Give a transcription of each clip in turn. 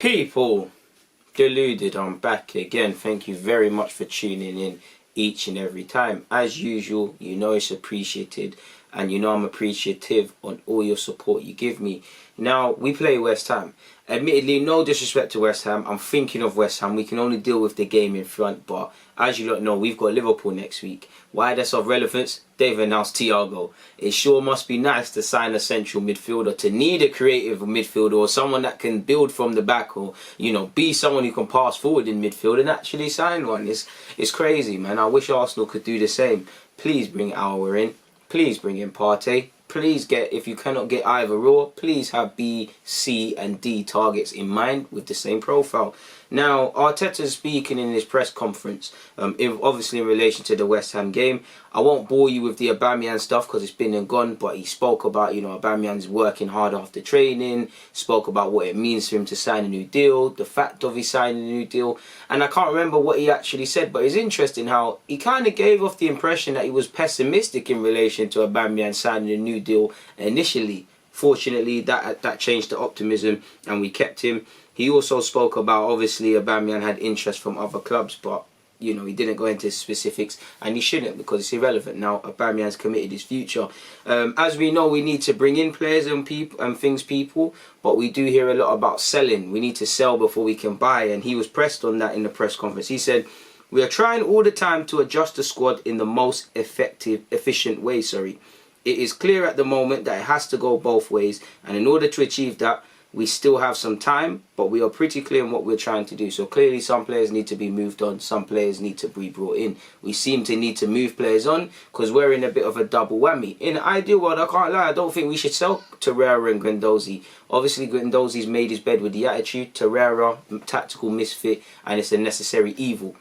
People, Deluded, I'm back again. Thank you very much for tuning in each and every time. As usual, you know it's appreciated, and you know I'm appreciative on all your support you give me. Now, we play West Ham. Admittedly, no disrespect to West Ham. I'm thinking of West Ham. We can only deal with the game in front, but as you lot know, we've got Liverpool next week. Why that's of relevance? They've announced Thiago. It sure must be nice to sign a central midfielder, to need a creative midfielder or someone that can build from the back, or, you know, be someone who can pass forward in midfield, and actually sign one. It's crazy, man. I wish Arsenal could do the same. Please bring Auer in. Please bring in Partey. Please get, if you cannot get either or, please have B, C and D targets in mind with the same profile. Now, Arteta speaking in his press conference, obviously in relation to the West Ham game. I won't bore you with the Aubameyang stuff because it's been and gone, but he spoke about, you know, Aubameyang's working hard after training, spoke about what it means for him to sign a new deal, the fact of he signing a new deal, and I can't remember what he actually said, but it's interesting how he kind of gave off the impression that he was pessimistic in relation to Aubameyang signing a new deal initially. Fortunately, that changed to optimism and we kept him. He also spoke about, obviously, Aubameyang had interest from other clubs, but, you know, he didn't go into specifics, and he shouldn't because it's irrelevant now. Aubameyang's committed his future. As we know, we need to bring in players and people, but we do hear a lot about selling. We need to sell before we can buy, and he was pressed on that in the press conference. He said, "We are trying all the time to adjust the squad in the most efficient way. It is clear at the moment that it has to go both ways, and in order to achieve that, we still have some time, but we are pretty clear on what we're trying to do." So clearly some players need to be moved on, some players need to be brought in. We seem to need to move players on because we're in a bit of a double whammy. In the ideal world, I can't lie, I don't think we should sell Torreira and Guendouzi. Obviously Guendouzi's made his bed with the attitude, Torreira, tactical misfit, and it's a necessary evil.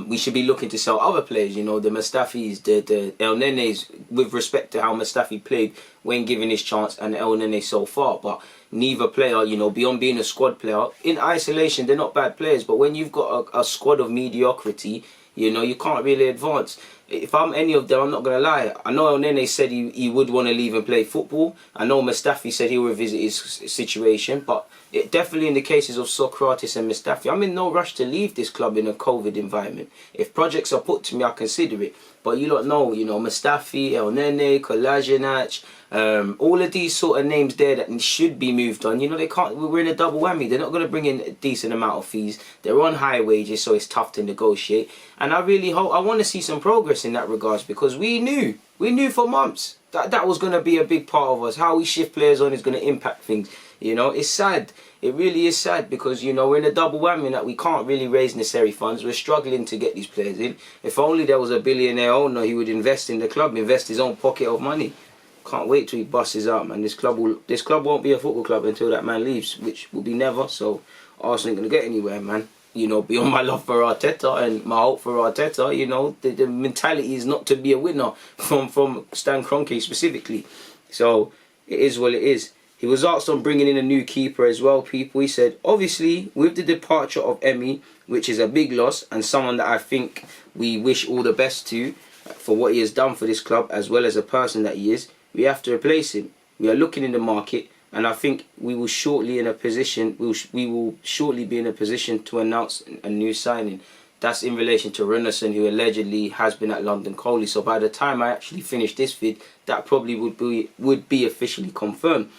We should be looking to sell other players, you know, the Mustafis, the El Nenes, with respect to how Mustafi played when given his chance, and El Nene so far. But neither player, you know, beyond being a squad player, in isolation, they're not bad players. But when you've got a squad of mediocrity, you know, you can't really advance. If I'm any of them, I'm not going to lie. I know El Nene said he would want to leave and play football. I know Mustafi said he'll revisit his situation. But definitely in the cases of Socrates and Mustafi, I'm in no rush to leave this club in a COVID environment. If projects are put to me, I consider it. But you don't know, you know, Mustafi, El Nene, Kolasinac, all of these sort of names there that should be moved on. You know, they can't. We're in a double whammy. They're not going to bring in a decent amount of fees. They're on high wages, so it's tough to negotiate. And I really hope, I want to see some progress in that regards, because we knew for months that was going to be a big part of us. How we shift players on is going to impact things. You know, it's sad. It really is sad because, you know, we're in a double whammy that we can't really raise necessary funds. We're struggling to get these players in. If only there was a billionaire owner, he would invest in the club, invest his own pocket of money. Can't wait till he busts out, man. This club won't be a football club until that man leaves, which will be never. So Arsenal ain't gonna get anywhere, man. You know, beyond my love for Arteta and my hope for Arteta, you know, the mentality is not to be a winner from Stan Kroenke specifically. So it is what it is. He was asked on bringing in a new keeper as well, people. He said, obviously, with the departure of Emi, which is a big loss, and someone that I think we wish all the best to for what he has done for this club, as well as a person that he is, we have to replace him. We are looking in the market, and I think we will shortly in a position. We will shortly be in a position to announce a new signing. That's in relation to Rennerson, who allegedly has been at London Coley. So by the time I actually finish this vid, that probably would be officially confirmed.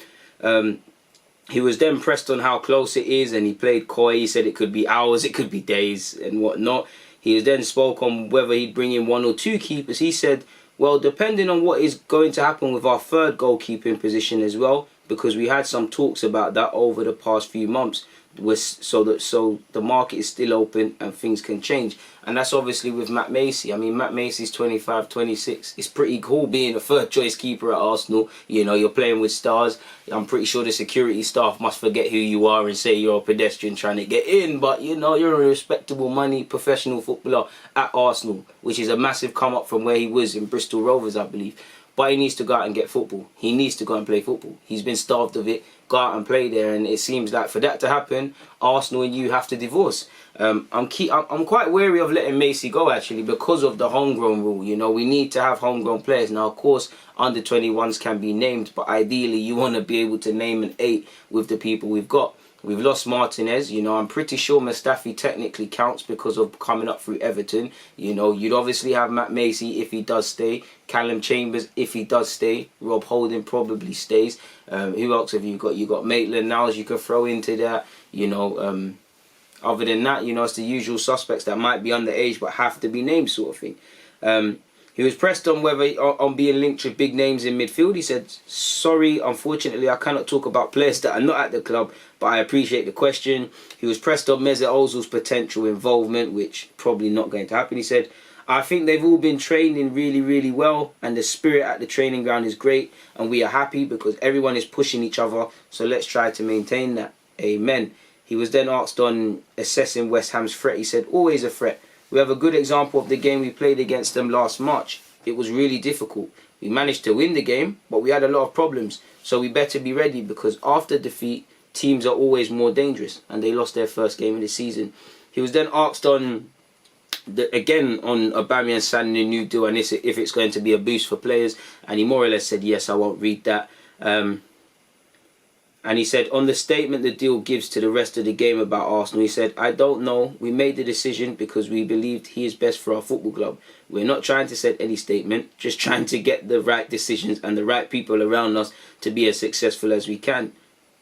He was then pressed on how close it is, and he played coy. He said it could be hours, it could be days and whatnot. He then spoke on whether he'd bring in one or two keepers. He said, well, depending on what is going to happen with our third goalkeeping position as well, because we had some talks about that over the past few months, so the market is still open and things can change. And that's obviously with Matt Macey. I mean, Matt Macey's 25, 26. It's pretty cool being a third choice keeper at Arsenal. You know, you're playing with stars. I'm pretty sure the security staff must forget who you are and say you're a pedestrian trying to get in. But, you know, you're a respectable money professional footballer at Arsenal, which is a massive come up from where he was in Bristol Rovers, I believe. But he needs to go out and get football. He needs to go and play football. He's been starved of it. Go out and play there, and it seems like for that to happen, Arsenal and you have to divorce. I'm quite wary of letting Macey go, actually, because of the homegrown rule. You know, we need to have homegrown players. Now, of course, under 21s can be named, but ideally you want to be able to name an 8 with the people we've got. We've lost Martinez. I'm pretty sure Mustafi technically counts because of coming up through Everton. You'd obviously have Matt Macey if he does stay. Callum Chambers if he does stay. Rob Holding probably stays. Who else have you got? You got Maitland-Niles you can throw into that. Other than that, it's the usual suspects that might be underage but have to be named, sort of thing. He was pressed on whether on being linked with big names in midfield. He said, "Sorry, unfortunately, I cannot talk about players that are not at the club, but I appreciate the question." He was pressed on Mesut Ozil's potential involvement, which probably not going to happen. He said, "I think they've all been training really, really well, and the spirit at the training ground is great, and we are happy because everyone is pushing each other, so let's try to maintain that. Amen." He was then asked on assessing West Ham's threat. He said, "Always a threat. We have a good example of the game we played against them last March. It was really difficult. We managed to win the game, but we had a lot of problems. So we better be ready because after defeat, teams are always more dangerous." And they lost their first game of the season. He was then asked on Aubameyang signing a new deal and if it's going to be a boost for players. And he more or less said, "Yes, I won't read that." And he said, on the statement the deal gives to the rest of the game about Arsenal, he said, "I don't know. We made the decision because we believed he is best for our football club. We're not trying to set any statement, just trying to get the right decisions and the right people around us to be as successful as we can."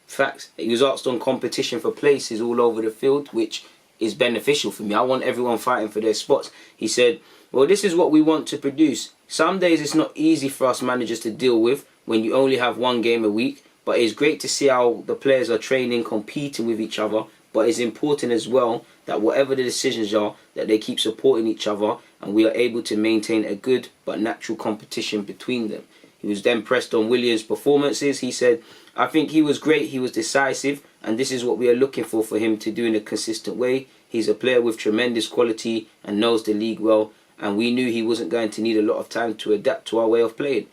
Facts. He was asked on competition for places all over the field, which is beneficial for me. I want everyone fighting for their spots. He said, "Well, this is what we want to produce. Some days it's not easy for us managers to deal with when you only have one game a week. But it's great to see how the players are training, competing with each other. But it's important as well that whatever the decisions are, that they keep supporting each other and we are able to maintain a good but natural competition between them." He was then pressed on Williams' performances. He said, "I think he was great, he was decisive, and this is what we are looking for him to do in a consistent way. He's a player with tremendous quality and knows the league well, and we knew he wasn't going to need a lot of time to adapt to our way of playing."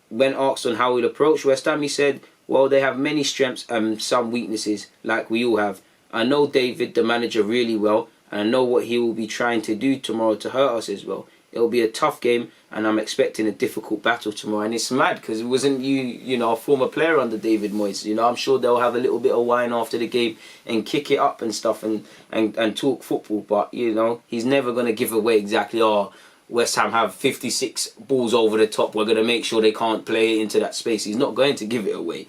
When asked on how he'll approach West Ham, he said, "Well, they have many strengths and some weaknesses, like we all have. I know David, the manager, really well, and I know what he will be trying to do tomorrow to hurt us as well. It'll be a tough game, and I'm expecting a difficult battle tomorrow." And it's mad, because it wasn't a former player under David Moyes. I'm sure they'll have a little bit of wine after the game and kick it up and stuff and talk football. But, he's never going to give away exactly, West Ham have 56 balls over the top, we're going to make sure they can't play it into that space. He's not going to give it away.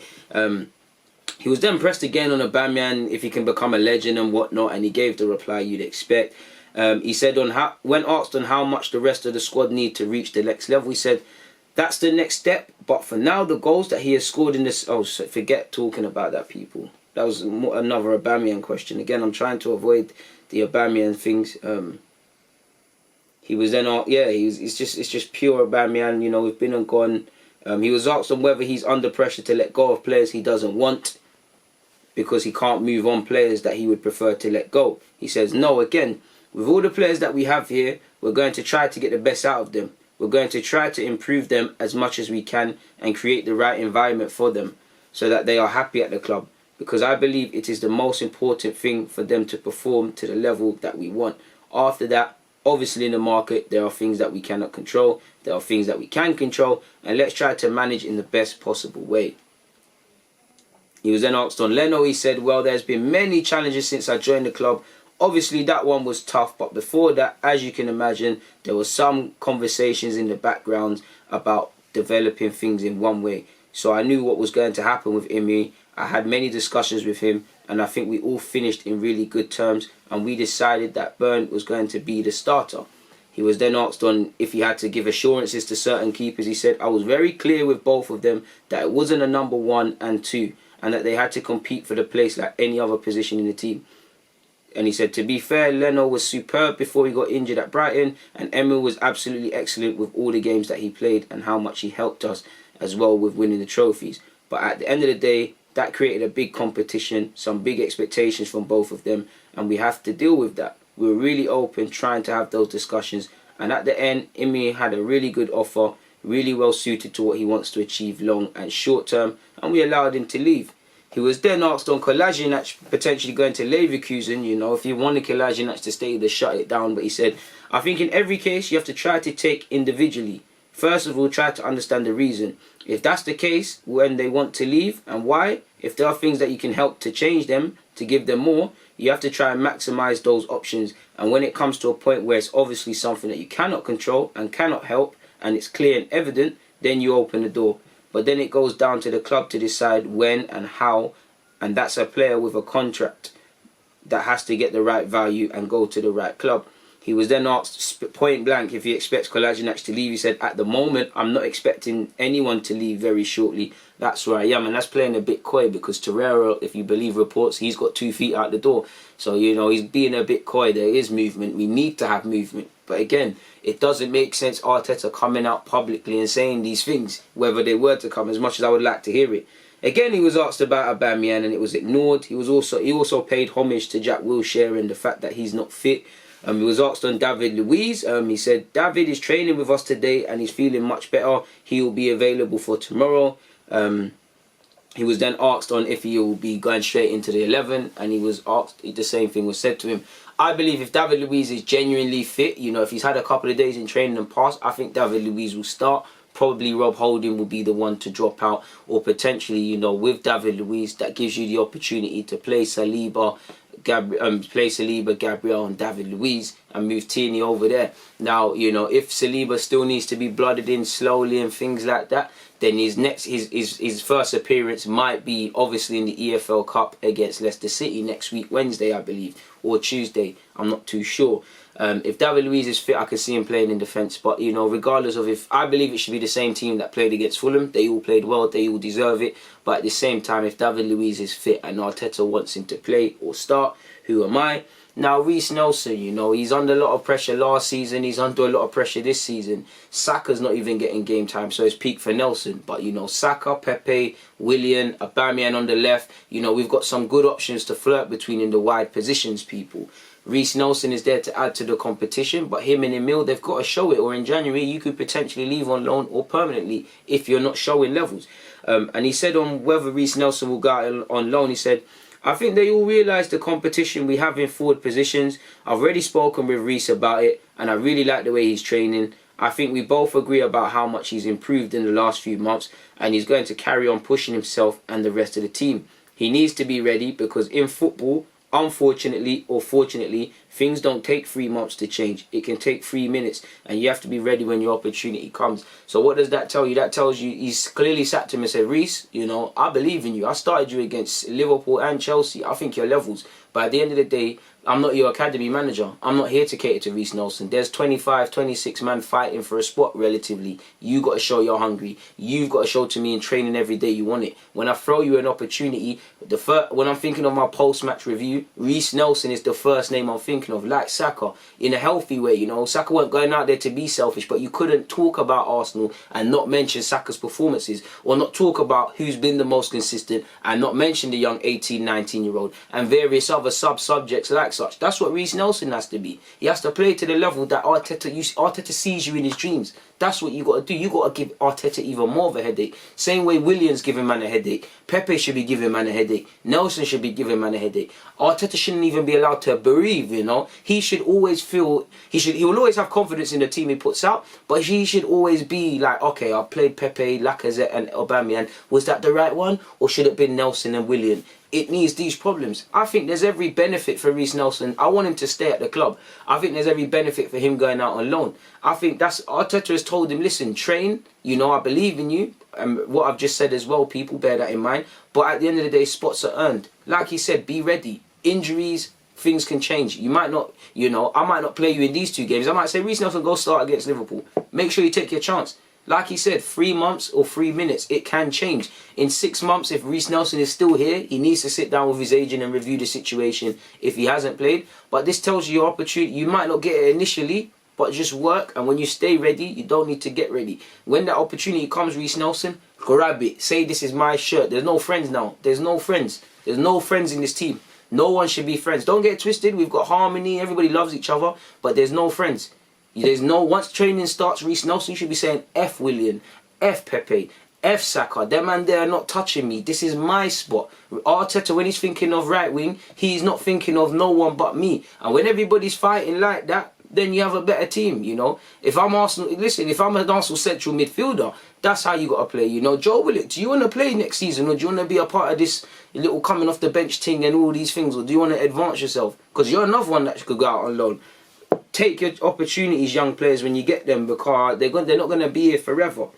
He was then pressed again on Aubameyang if he can become a legend and whatnot, and he gave the reply you'd expect. He said when asked on how much the rest of the squad need to reach the next level, he said, "That's the next step, but for now the goals that he has scored in this..." Oh, so forget talking about that, people. That was another Aubameyang question. Again, I'm trying to avoid the Aubameyang things. He was then, it's just pure Aubameyang. We've been and gone. He was asked on whether he's under pressure to let go of players he doesn't want because he can't move on players that he would prefer to let go. He says, "No, again, with all the players that we have here, we're going to try to get the best out of them. We're going to try to improve them as much as we can and create the right environment for them so that they are happy at the club, because I believe it is the most important thing for them to perform to the level that we want. After that, obviously in the market, there are things that we cannot control. There are things that we can control, and let's try to manage in the best possible way." He was then asked on Leno. He said, "Well, there's been many challenges since I joined the club. Obviously, that one was tough, but before that, as you can imagine, there were some conversations in the background about developing things in one way. So I knew what was going to happen with Imi. I had many discussions with him, and I think we all finished in really good terms, and we decided that Burn was going to be the starter." He was then asked on if he had to give assurances to certain keepers. He said, "I was very clear with both of them that it wasn't a number 1 and 2, and that they had to compete for the place like any other position in the team." And he said, "To be fair, Leno was superb before he got injured at Brighton, and Emil was absolutely excellent with all the games that he played and how much he helped us as well with winning the trophies. But at the end of the day, that created a big competition, some big expectations from both of them, and we have to deal with that. We were really open, trying to have those discussions, and at the end, Imi had a really good offer, really well suited to what he wants to achieve long and short term, and we allowed him to leave." He was then asked on Kolasinac potentially going to Leverkusen. If you wanted Kolasinac to stay, they shut it down. But he said, "I think in every case, you have to try to take individually. First of all, try to understand the reason. If that's the case, when they want to leave and why, If there are things that you can help to change them, to give them more, you have to try and maximize those options. And when it comes to a point where it's obviously something that you cannot control and cannot help, and it's clear and evident, then you open the door. But then it goes down to the club to decide when and how, and that's a player with a contract that has to get the right value and go to the right club. He was then asked point blank if he expects Kolasinac to leave. He said, at the moment, I'm not expecting anyone to leave very shortly. That's where I am. And that's playing a bit coy, because Torreira, if you believe reports, he's got 2 feet out the door. So, you know, he's being a bit coy. There is movement. We need to have movement. But again, it doesn't make sense Arteta coming out publicly and saying these things, whether they were to come, as much as I would like to hear it. Again, he was asked about Aubameyang and it was ignored. He also paid homage to Jack Wilshere and the fact that he's not fit. He was asked on David Luiz. He said, David is training with us today and he's feeling much better. He will be available for tomorrow. He was then asked on if he will be going straight into the 11, and he was asked, the same thing was said to him. I believe if David Luiz is genuinely fit, you know, if he's had a couple of days in training and passed, I think David Luiz will start. Probably Rob Holding will be the one to drop out, or potentially, you know, with David Luiz, that gives you the opportunity to play Saliba, Gabriel and David Luiz and move Tierney over there. Now, you know, if Saliba still needs to be blooded in slowly and things like that, then his first appearance might be obviously in the EFL Cup against Leicester City next week, Wednesday, I believe, or Tuesday. I'm not too sure. If David Luiz is fit, I could see him playing in defence. But, you know, regardless of if... I believe it should be the same team that played against Fulham. They all played well. They all deserve it. But at the same time, if David Luiz is fit and Arteta wants him to play or start, who am I? Now, Reece Nelson, you know, he's under a lot of pressure last season. He's under a lot of pressure this season. Saka's not even getting game time, so it's peak for Nelson. But, you know, Saka, Pepe, Willian, Aubameyang on the left. You know, we've got some good options to flirt between in the wide positions, people. Reece Nelson is there to add to the competition, but him and Emil, they've got to show it. Or in January, you could potentially leave on loan or permanently if you're not showing levels. And he said on whether Reece Nelson will go out on loan, he said, I think they all realise the competition we have in forward positions. I've already spoken with Reece about it, and I really like the way he's training. I think we both agree about how much he's improved in the last few months, and he's going to carry on pushing himself and the rest of the team. He needs to be ready, because in football, unfortunately or fortunately, things don't take 3 months to change. It can take 3 minutes, and you have to be ready when your opportunity comes. So what does that tell you? That tells you he's clearly sat to him and said, Reece, you know, I believe in you. I started you against Liverpool and Chelsea. I think you're levels. But at the end of the day, I'm not your academy manager. I'm not here to cater to Reece Nelson. There's 25, 26 man fighting for a spot relatively. You got to show you're hungry. You've got to show to me in training every day you want it. When I throw you an opportunity, when I'm thinking of my post-match review, Reece Nelson is the first name I'm thinking of, like Saka, in a healthy way. You know, Saka weren't going out there to be selfish, but you couldn't talk about Arsenal and not mention Saka's performances, or not talk about who's been the most consistent and not mention the young 18, 19-year-old and various other sub-subjects like such. That's what Reece Nelson has to be. He has to play to the level that Arteta sees you in his dreams. That's what you got to do. You got to give Arteta even more of a headache. Same way Willian's giving man a headache. Pepe should be giving man a headache. Nelson should be giving man a headache. Arteta shouldn't even be allowed to breathe, you know. He should always feel... He will always have confidence in the team he puts out, but he should always be like, okay, I played Pepe, Lacazette and Aubameyang. Was that the right one? Or should it have been Nelson and Willian? It needs these problems. I think there's every benefit for Reece Nelson. I want him to stay at the club. I think there's every benefit for him going out on loan. I think that's... Arteta has told him, listen, train. You know, I believe in you. What I've just said as well, people, bear that in mind. But at the end of the day, spots are earned. Like he said, be ready. Injuries, things can change. You might not, you know, I might not play you in these 2 games. I might say, Reece Nelson, go start against Liverpool. Make sure you take your chance. Like he said, 3 months or 3 minutes, it can change. In 6 months, if Reece Nelson is still here, he needs to sit down with his agent and review the situation if he hasn't played. But this tells you your opportunity. You might not get it initially, but just work. And when you stay ready, you don't need to get ready. When that opportunity comes, Reece Nelson, grab it. Say, this is my shirt. There's no friends now. There's no friends. There's no friends in this team. No one should be friends. Don't get it twisted. We've got harmony. Everybody loves each other. But there's no friends. There's no... Once training starts, Reece Nelson, you should be saying F Willian, F Pepe, F Saka. Them man there are not touching me. This is my spot. Arteta, when he's thinking of right wing, he's not thinking of no one but me. And when everybody's fighting like that, then you have a better team, you know. If I'm Arsenal, listen, if I'm an Arsenal central midfielder, that's how you got to play, you know. Joe Willock, do you want to play next season, or do you want to be a part of this little coming off the bench thing and all these things, or do you want to advance yourself? Because you're another one that could go out on loan. Take your opportunities, young players, when you get them, because they're not going to be here forever.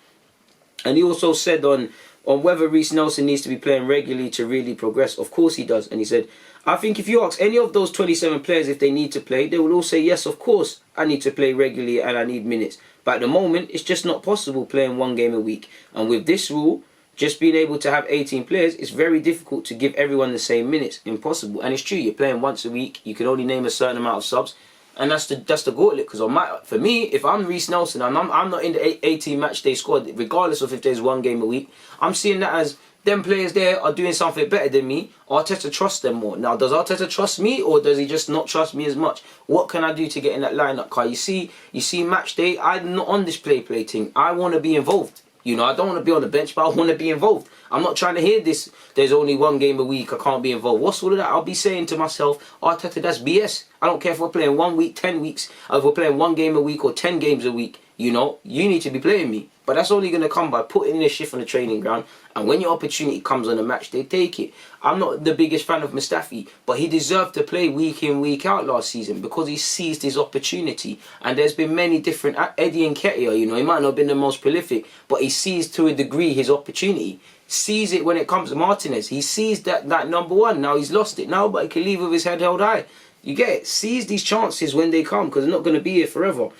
And he also said on whether Reece Nelson needs to be playing regularly to really progress. Of course he does. And he said, I think if you ask any of those 27 players if they need to play, they will all say, yes, of course, I need to play regularly and I need minutes. But at the moment, it's just not possible playing one game a week. And with this rule, just being able to have 18 players, it's very difficult to give everyone the same minutes. Impossible. And it's true, you're playing once a week. You can only name a certain amount of subs. And that's the gauntlet. Because for me, if I'm Reece Nelson and I'm not in the 18 match day squad, regardless of if there's one game a week, I'm seeing that as them players there are doing something better than me. Arteta trusts them more. Now, does Arteta trust me, or does he just not trust me as much? What can I do to get in that lineup? Because you see match day, I'm not on this play thing. I want to be involved. You know, I don't want to be on the bench, but I want to be involved. I'm not trying to hear this, there's only one game a week, I can't be involved. What's all of that? I'll be saying to myself, Arteta, that's BS. I don't care if we're playing 1 week, 10 weeks, or if we're playing 1 game a week or 10 games a week. You know, you need to be playing me. But that's only going to come by putting in a shift on the training ground. And when your opportunity comes on a match, they take it. I'm not the biggest fan of Mustafi, but he deserved to play week in, week out last season because he seized his opportunity. And there's been many different... Eddie Nketiah, you know, he might not have been the most prolific, but he seized to a degree his opportunity. Sees it when it comes to Martinez. He sees that number one. Now he's lost it now, but he can leave with his head held high. You get it? Seize these chances when they come, because they're not going to be here forever.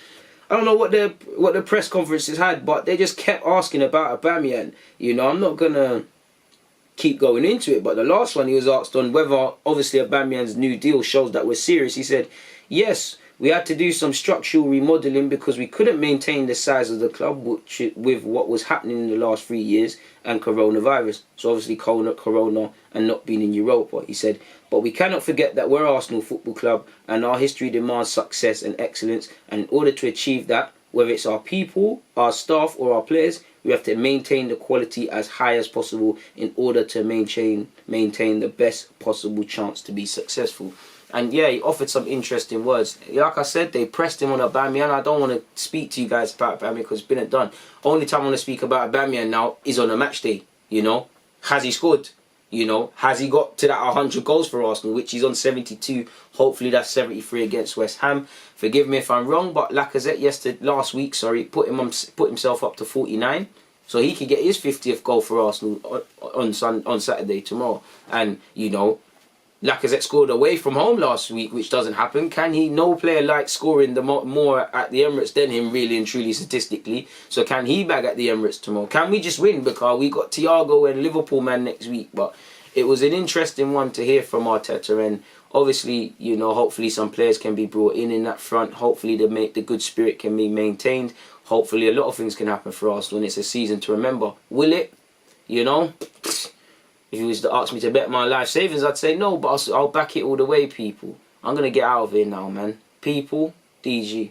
I don't know what the press conferences had, but they just kept asking about Aubameyang. You know, I'm not going to keep going into it, but the last one he was asked on whether, obviously, Aubameyang's new deal shows that we're serious. He said, yes, we had to do some structural remodelling because we couldn't maintain the size of the club with what was happening in the last 3 years and coronavirus. So obviously corona and not being in Europa. He said, but we cannot forget that we're Arsenal Football Club and our history demands success and excellence. And in order to achieve that, whether it's our people, our staff or our players, we have to maintain the quality as high as possible in order to maintain the best possible chance to be successful. And yeah, he offered some interesting words. Like I said, they pressed him on Aubameyang. I don't want to speak to you guys about Aubameyang because it's been and done. Only time I want to speak about Aubameyang now is on a match day. You know, has he scored? You know, has he got to that 100 goals for Arsenal, which he's on 72. Hopefully that's 73 against West Ham. Forgive me if I'm wrong, but Lacazette last week, put himself up to 49. So he could get his 50th goal for Arsenal on Saturday, tomorrow. And, you know, Lacazette scored away from home last week, which doesn't happen. Can he? No player likes scoring more at the Emirates than him, really and truly, statistically. So can he bag at the Emirates tomorrow? Can we just win? Because we got Thiago and Liverpool man next week. But it was an interesting one to hear from Arteta. And obviously, you know, hopefully some players can be brought in that front. Hopefully the good spirit can be maintained. Hopefully a lot of things can happen for Arsenal. And it's a season to remember. Will it? You know? If you was to ask me to bet my life savings, I'd say no, but I'll back it all the way, people. I'm going to get out of here now, man. People, DG.